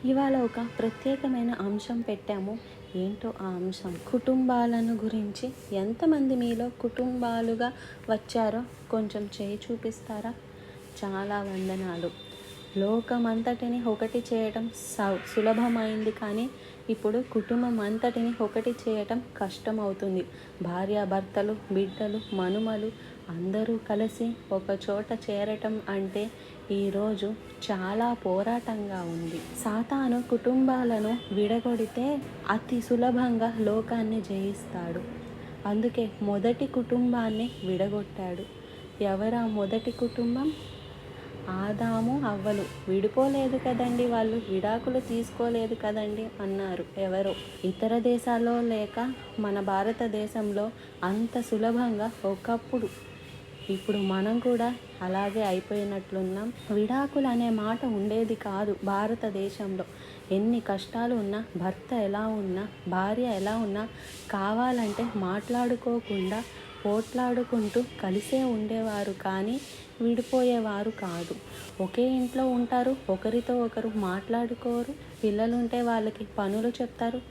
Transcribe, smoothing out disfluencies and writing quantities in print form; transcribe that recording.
ఇవాళ ఒక ప్రత్యేకమైన అంశం పెట్టాము. ఏంటో ఆ అంశం కుటుంబాలను గురించి. ఎంతమంది మీలో కుటుంబాలుగా వచ్చారో కొంచెం చేయి చూపిస్తారా? చాలా వందనాలు. లోకమంతటిని ఒకటి చేయటం సులభమైంది, కానీ ఇప్పుడు కుటుంబం అంతటిని ఒకటి చేయటం కష్టమవుతుంది. భార్యాభర్తలు, బిడ్డలు, మనుమలు అందరూ కలిసి ఒక చోట చేరటం అంటే ఈరోజు చాలా పోరాటంగా ఉంది. సాతాను కుటుంబాలను విడగొడితే అతి సులభంగా లోకాన్ని జయిస్తాడు. అందుకే మొదటి కుటుంబాన్ని విడగొట్టాడు. ఎవరా మొదటి కుటుంబం? ఆదాము అవ్వలు. విడిపోలేదు కదండి, వాళ్ళు విడాకులు తీసుకోలేదు కదండి అన్నారు ఎవరో. ఇతర దేశాల్లో లేక మన భారతదేశంలో అంత సులభంగా ఒకప్పుడు. ఇప్పుడు మనం కూడా అలాగే అయిపోయినట్లున్నాం. విడాకులు అనే మాట ఉండేది కాదు భారతదేశంలో. ఎన్ని కష్టాలు ఉన్నా, భర్త ఎలా ఉన్నా, భార్య ఎలా ఉన్నా కావాలంటే మాట్లాడుకోకుండా పోట్లాడుకుంటూ కలిసే ఉండేవారు, కానీ విడిపోయేవారు కాదు. ఒకే ఇంట్లో ఉంటారు, ఒకరితో ఒకరు మాట్లాడుకోరు. పిల్లలుంటే వాళ్ళకి పనులు చెప్తారు,